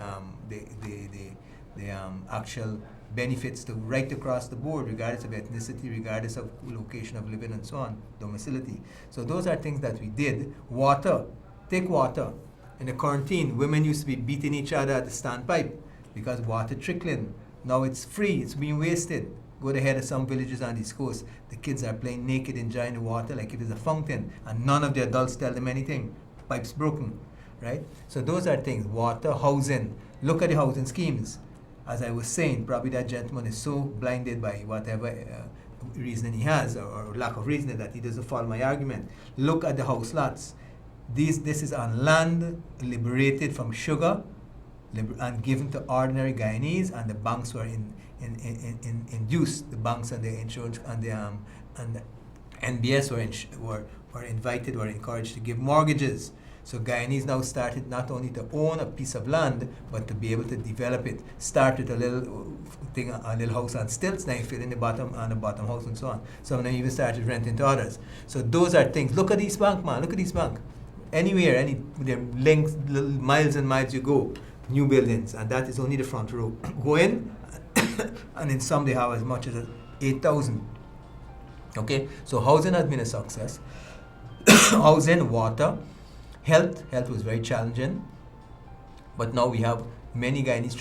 The actual benefits to right across the board, regardless of ethnicity, regardless of location of living and so on, domicility. So those are things that we did. Water, take water. In the quarantine, women used to be beating each other at the standpipe because water trickling. Now it's free, it's being wasted. Go to head of some villages on the East Coast, the kids are playing naked, enjoying the water like it is a fountain, and none of the adults tell them anything. Pipes broken, right? So those are things. Water, housing. Look at the housing schemes. As I was saying, probably that gentleman is so blinded by whatever reasoning he has, or lack of reasoning, that he doesn't follow my argument. Look at the house lots. This is on land liberated from sugar and given to ordinary Guyanese, and the banks were induced. The banks and the insurance and the NBS were invited, were encouraged to give mortgages. So Guyanese now started not only to own a piece of land, but to be able to develop it. Start with a little thing, a little house on stilts, now you fill in the bottom house and so on. Some of them even started renting to others. So those are things. Look at East Bank, man. Look at East Bank. Anywhere, there links, miles and miles you go, new buildings, and that is only the front row. Go in, and in some they have as much as 8,000. Okay, so housing has been a success. Housing, water, health was very challenging, but now we have many Guyanese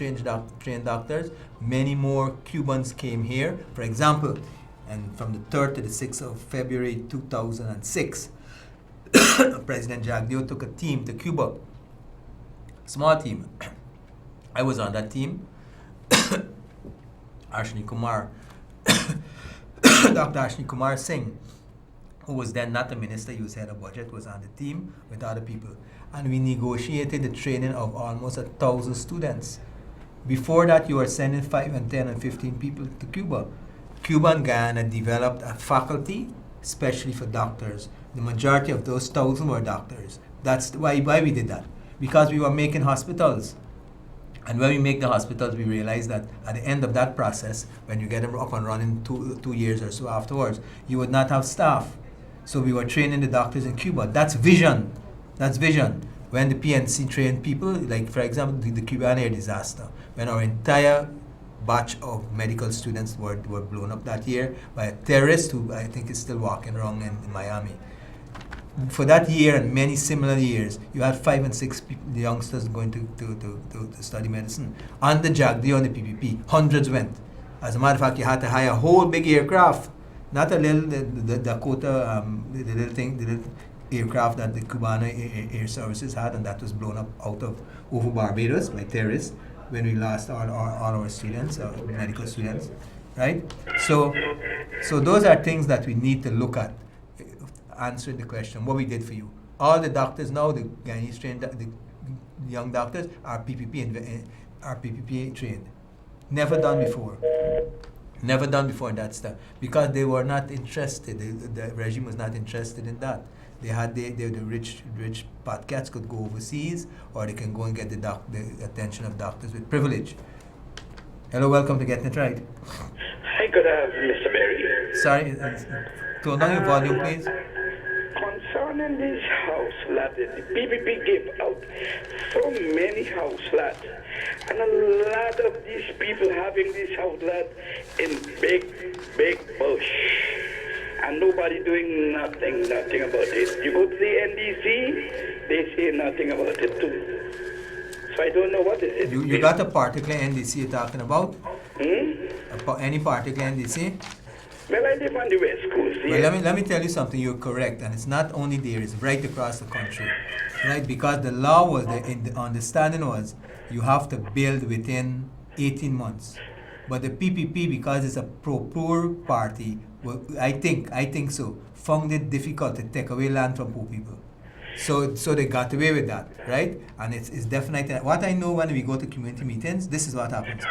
trained doctors. Many more Cubans came here, for example, and from the 3rd to the 6th of February 2006, President Jagdeo took a team to Cuba, small team. I was on that team. Ashni Kumar, Dr. Ashni Kumar Singh, who was then not a minister, he was head of budget, was on the team with other people. And we negotiated the training of almost 1,000 students. Before that, you were sending 5 and 10 and 15 people to Cuba. Cuba and Guyana developed a faculty, especially for doctors. The majority of those 1,000 were doctors. That's why we did that. Because we were making hospitals. And when we make the hospitals, we realized that at the end of that process, when you get them up and running 2 years or so afterwards, you would not have staff. So we were training the doctors in Cuba. That's vision. That's vision. When the PNC trained people, like for example, the Cuban air disaster, when our entire batch of medical students were blown up that year by a terrorist who I think is still walking around in Miami. For that year and many similar years, you had 5 and 6 the youngsters going to study medicine. On the Jagdeo and the PPP, hundreds went. As a matter of fact, you had to hire a whole big aircraft, not a little the Dakota, the little aircraft that the Cubana Air Services had, and that was blown up over Barbados by terrorists when we lost all our students, medical students, right? So those are things that we need to look at. Answering the question, what we did for you. All the doctors now, the Guyanese trained, the young doctors are PPP trained. Never done before. Never done before that stuff because they were not interested. The regime was not interested in that. They had the rich cats could go overseas, or they can go and get the attention of doctors with privilege. Hello, welcome to Getting It Right. Hi, good afternoon, Mr. Berry. Sorry, tone down your volume, please. Concerning this house lot, the PPP gave out so many house lots, and a lot of these people having this house lot in big bush, and nobody doing nothing about it. You go to the NDC, they say nothing about it too. So I don't know what is it. You got a particular NDC you're talking about? Any particular NDC? Well, I live on the West Coast. Well, let me tell you something. You're correct, and it's not only there; it's right across the country, right? Because the law was, the understanding was, you have to build within 18 months. But the PPP, because it's a pro-poor party, well, I think so, found it difficult to take away land from poor people. So they got away with that, right? And it's definitely what I know when we go to community meetings. This is what happens.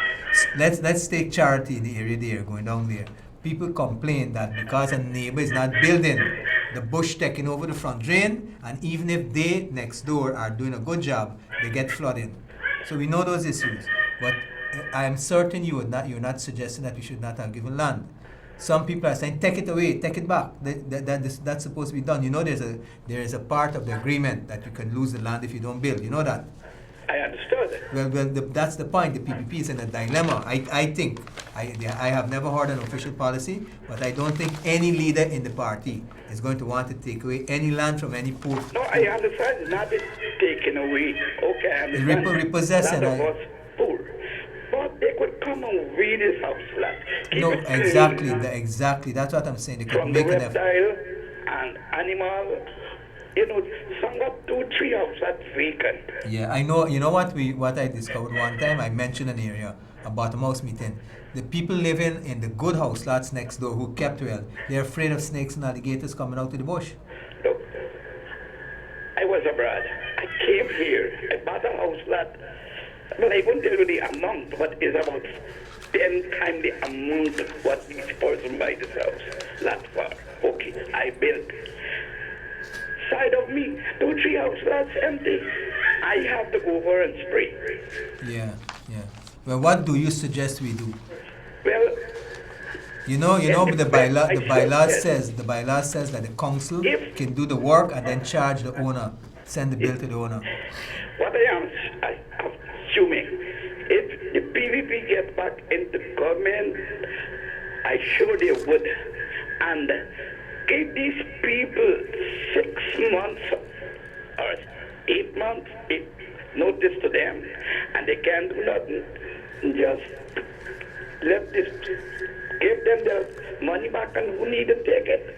Let's take Charity in the area there, going down there. People complain that because a neighbor is not building, the bush taking over the front drain, and even if they next door are doing a good job, they get flooding. So we know those issues. But I am certain you're not suggesting that we should not have given land. Some people are saying, take it away, take it back. That's supposed to be done. You know, there is a part of the agreement that you can lose the land if you don't build. You know that? I understood. Well, that's the point. The PPP is in a dilemma. I think I have never heard an official policy, but I don't think any leader in the party is going to want to take away any land from any poor. No, I understand. Not it taken away. Okay, I understand. Repossessing. That was poor. But they could come and read this house lot. No, exactly. That's what I'm saying. They could from make the an effort. reptile and animal. You know, some got 2-3 houses that's vacant. Yeah, I know. You know what I discovered one time? I mentioned an area, a bottom house meeting. The people living in the good house lots next door who kept well, they're afraid of snakes and alligators coming out to the bush. Look, I was abroad. I came here. I bought a house lot. But I won't tell you the amount, but it's about 10 times the amount of what each person buy this house. Lot for. Okay, I built. Side of me, 2-3 house lots empty. I have to go over and spray. Yeah. Well, what do you suggest we do? Well, you know, the bylaw says that the council can do the work and then charge the owner, send the bill to the owner. What I am assuming, if the PVP gets back into government, I sure they would, and give these people 6 months or 8 months notice to them, and they can't do nothing. Just give them their money back, and who need to take it.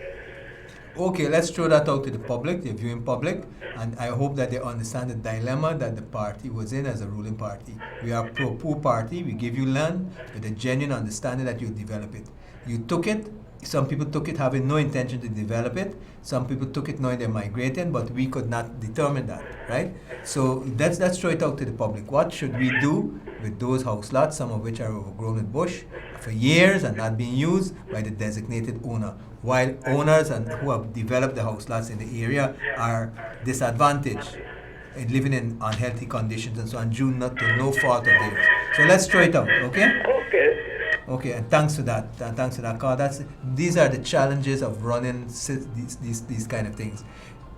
Okay, let's throw that out to the public, the viewing public, and I hope that they understand the dilemma that the party was in as a ruling party. We are a pro-poor party. We give you land with a genuine understanding that you develop it. You took it. Some people took it having no intention to develop it. Some people took it knowing they're migrating, but we could not determine that, right? So let's throw it out to the public. What should we do with those house lots, some of which are overgrown with bush for years and not being used by the designated owner, while owners and who have developed the house lots in the area are disadvantaged and living in unhealthy conditions and so on, due not to no fault of theirs. So let's throw it out, okay? Okay, and thanks for that. Thanks for that, Carl. These are the challenges of running these kind of things,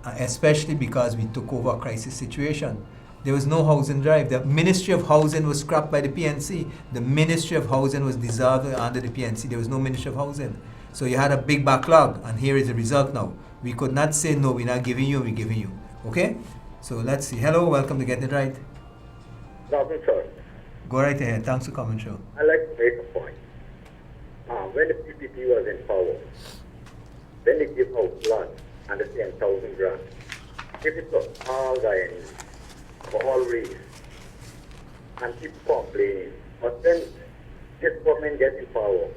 especially because we took over a crisis situation. There was no housing drive. The Ministry of Housing was scrapped by the PNC. The Ministry of Housing was dissolved under the PNC. There was no Ministry of Housing. So you had a big backlog, and here is the result now. We could not say, no, we're not giving you, we're giving you. Okay? So let's see. Hello, welcome to Getting It Right. Welcome, sir. Go right ahead. Thanks for coming, show. I'd like to make a point. When the PPP was in power, when they give out land and the 10,000 grants, give it to all Guyanese for all race, and keep complaining. But then this government gets in power,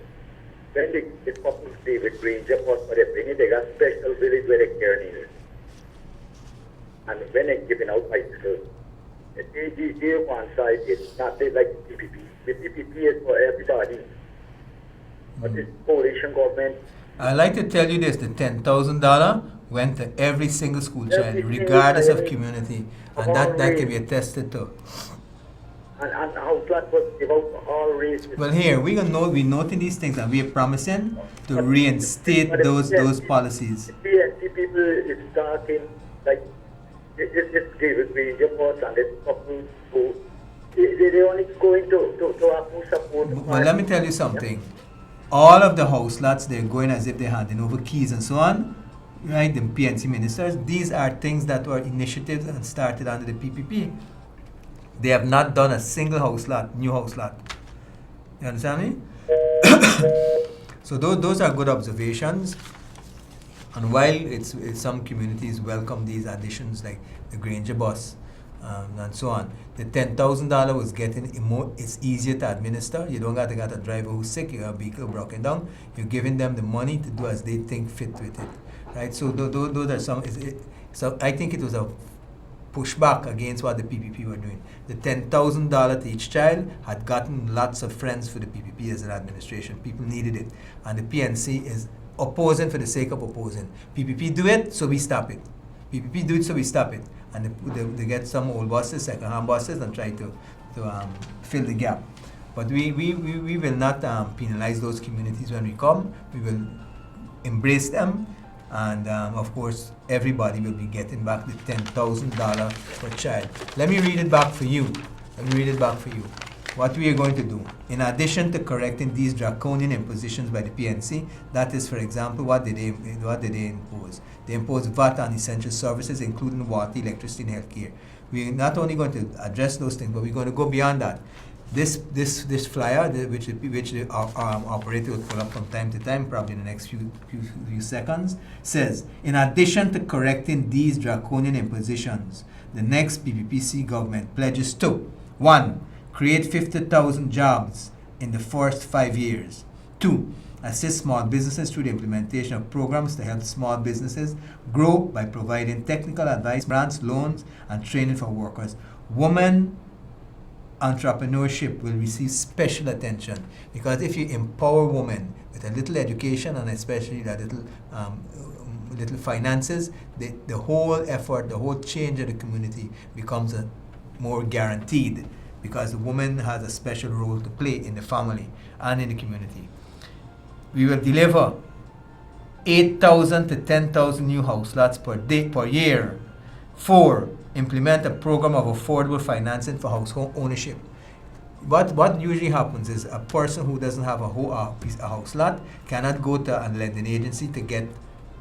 when the couple stay with Ranger Post for they bring it, they got special village where they care needed. And when they're giving out bicycles, they one side is not like the PPP. The PPP is for everybody. But this coalition government. I'd like to tell you this: the $10,000 went to every single school child, Every single regardless of child. community, and that can be attested to. And how flat was about all races. Well, here we're noting these things, and we're promising to reinstate those policies. The PNC people is starting like this David Green reports and this couple who they only going to have no support. Well, let me tell you something. All of the house lots, they're going as if they're handing over keys and so on, right? The PNC ministers, these are things that were initiatives and started under the PPP. They have not done a single house lot, new house lot. You understand me? So those are good observations. And while it's some communities welcome these additions like the Granger bus and so on, the $10,000 was it's easier to administer. You don't got to get a driver who's sick, you got a vehicle broken down. You're giving them the money to do as they think fit with it, right? So those are some. So I think it was a pushback against what the PPP were doing. The $10,000 to each child had gotten lots of friends for the PPP as an administration. People needed it, and the PNC is opposing for the sake of opposing. PPP do it, so we stop it. PPP do it, so we stop it. And they get some old buses, second-hand buses, and try to fill the gap. But we will not penalize those communities when we come. We will embrace them, and of course, everybody will be getting back the $10,000 per child. Let me read it back for you. What we are going to do, in addition to correcting these draconian impositions by the PNC, that is, for example, what did they impose? They imposed VAT on essential services, including water, electricity, and healthcare. We're not only going to address those things, but we're going to go beyond that. This flyer, which the operator will pull up from time to time, probably in the next few seconds, says, in addition to correcting these draconian impositions, the next PPPC government pledges to 1. Create 50,000 jobs in the first 5 years. 2. Assist small businesses through the implementation of programs to help small businesses grow by providing technical advice, grants, loans, and training for workers. Women entrepreneurship will receive special attention, because if you empower women with a little education and especially that little finances, the whole effort, the whole change of the community becomes more guaranteed, because the woman has a special role to play in the family and in the community. We will deliver 8,000 to 10,000 new house lots per year. 4. Implement a program of affordable financing for household ownership. What usually happens is a person who doesn't have a house lot cannot go to a lending agency to get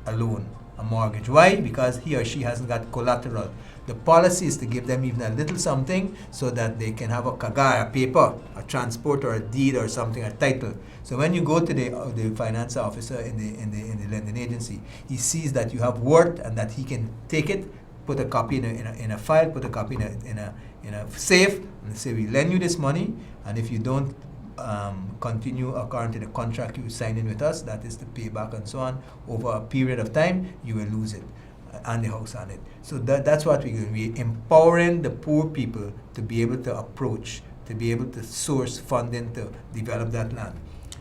a loan, a mortgage. Why? Because he or she hasn't got collateral. The policy is to give them even a little something so that they can have a kagar, a paper, a transport, or a deed, or something, a title. So when you go to the finance officer in the lending agency, he sees that you have worth and that he can take it, put a copy in a file, put a copy in a safe, and say, we lend you this money, and if you don't continue according to the contract you sign in with us, that is the payback and so on, over a period of time, you will lose it and the house on it. So that's what we're doing. We're empowering the poor people to be able to approach, to be able to source funding to develop that land.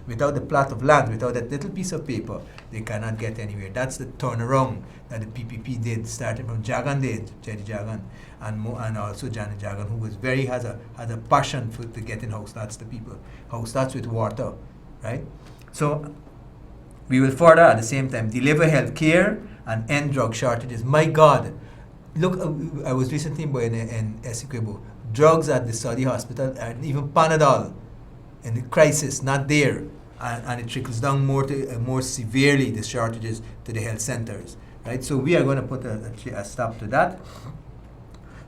Without the plot of land, without that little piece of paper, they cannot get anywhere. That's the turnaround that the PPP did, starting from Jagan days, Jerry Jagan, and also Janet Jagan, who was has a passion to getting house lots to people, house lots with water, right? So we will further at the same time deliver health care and end drug shortages. My God, look, I was recently in Essequibo. Drugs at the Saudi hospital, and even Panadol, in the crisis, not there, and it trickles down more severely, the shortages, to the health centers, right? So we are going to put a stop to that.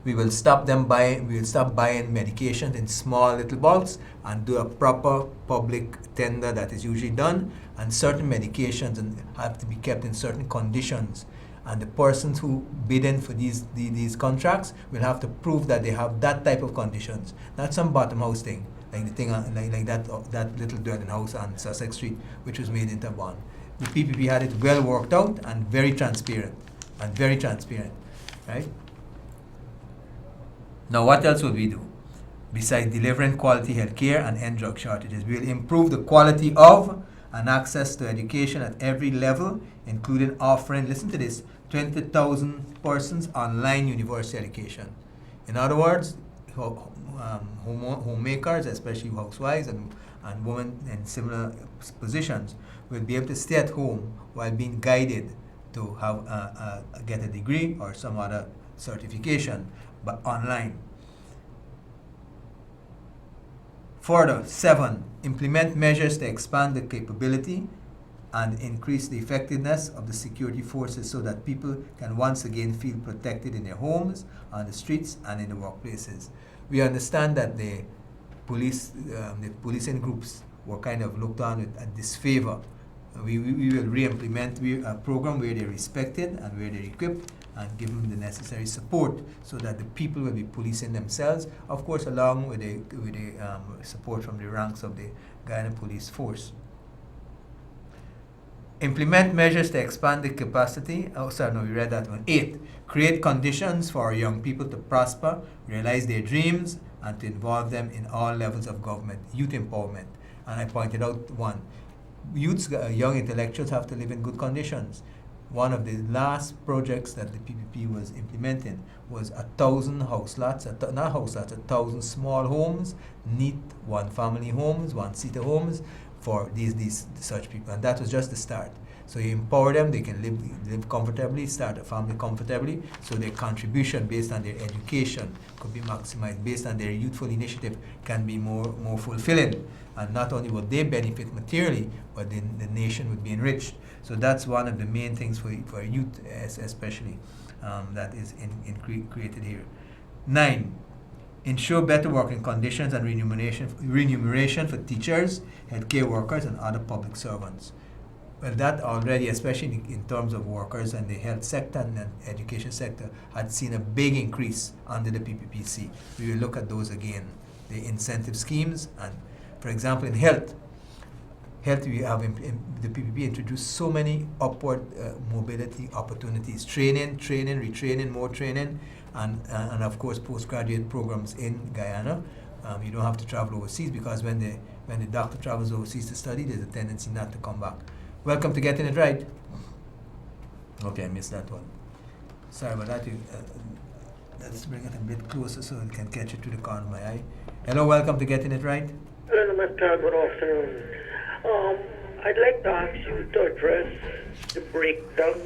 We will stop buying medications in small little bulks and do a proper public tender that is usually done, and certain medications have to be kept in certain conditions, and the persons who bid in for these contracts will have to prove that they have that type of conditions, not some bottom house thing. Like the thing, like that little dwelling house on Sussex Street, which was made into a bond. The PPP had it well worked out and very transparent, right? Now, what else will we do? Besides delivering quality health care and end drug shortages, we will improve the quality of and access to education at every level, including offering, listen to this, 20,000 persons online university education. In other words, homemakers, especially housewives and women in similar positions, will be able to stay at home while being guided to have get a degree or some other certification, but online. Further, 7, implement measures to expand the capability and increase the effectiveness of the security forces so that people can once again feel protected in their homes, on the streets, and in the workplaces. We understand that the policing groups were kind of looked on with disfavor. We will re-implement a program where they're respected and where they're equipped and give them the necessary support so that the people will be policing themselves, of course, along with the support from the ranks of the Guyana Police Force. Implement measures to expand the capacity. We read that one. 8, create conditions for our young people to prosper, realize their dreams, and to involve them in all levels of government, youth empowerment. And I pointed out one. Youths, young intellectuals have to live in good conditions. One of the last projects that the PPP was implementing was 1,000 house lots, 1,000 small homes, neat one-family homes, one-seater homes for these such people, and that was just the start. So you empower them; they can live comfortably, start a family comfortably. So their contribution based on their education could be maximized, based on their youthful initiative can be more fulfilling. And not only will they benefit materially, but then the nation would be enriched. So that's one of the main things for youth, especially, that is created here. 9, ensure better working conditions and remuneration for teachers, healthcare workers, and other public servants. Well, that already, especially in terms of workers and the health sector and the education sector, had seen a big increase under the PPPC. We will look at those again, the incentive schemes. And for example, in health, we have the PPP introduced so many upward mobility opportunities, training, retraining, more training, and of course postgraduate programs in Guyana. You don't have to travel overseas, because when the doctor travels overseas to study, there's a tendency not to come back. Welcome to Getting It Right. Okay, I missed that one. Sorry about that. Let's bring it a bit closer so it can catch it to the corner of my eye. Hello, welcome to Getting It Right. Hello, Namaskar. Good afternoon. I'd like to ask you to address the breakdown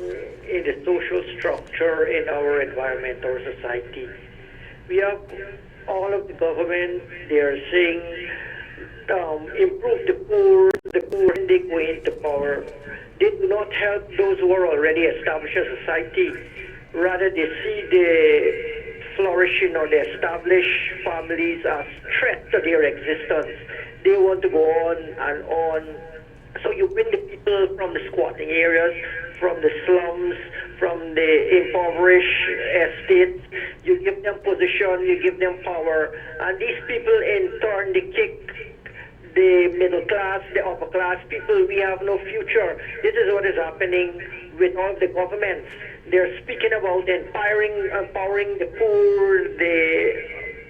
in the social structure in our environment, our society. We have all of the government, they are saying improve the poor when they go into power. They do not help those who are already established in society. Rather, they see the flourishing or the established families as threat to their existence. They want to go on and on. So you bring the people from the squatting areas, from the slums, from the impoverished estates, you give them position, you give them power, and these people in turn, they kick the middle class, the upper class people. We have no future. This is what is happening with all the governments. They're speaking about empowering the poor, the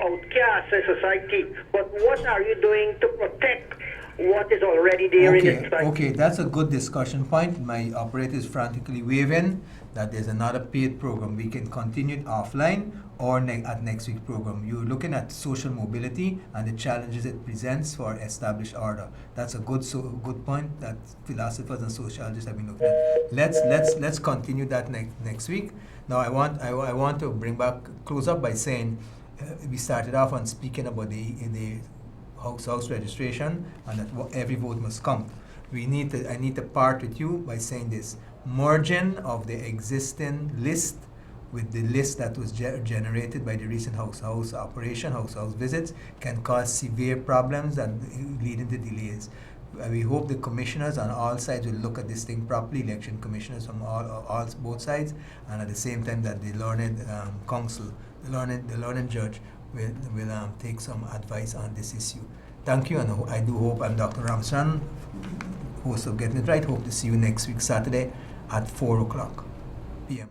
outcasts in society. But what are you doing to protect what is already there in the society? Okay, that's a good discussion point. My operator is frantically waving that there's another paid program. We can continue it offline or at next week's program. You're looking at social mobility and the challenges it presents for established order. That's a good point that philosophers and sociologists have been looking at. Let's continue that next week. Now I want to close up by saying we started off on speaking about the house registration and that every vote must count. I need to part with you by saying this: merging of the existing list with the list that was generated by the recent house visits can cause severe problems and leading to delays. We hope the commissioners on all sides will look at this thing properly, election commissioners from both sides, and at the same time that the learned council, the learned judge will take some advice on this issue. Thank you, and I do hope I'm Dr. Ramsarran, host of Getting It Right. Hope to see you next week, Saturday at 4 o'clock p.m.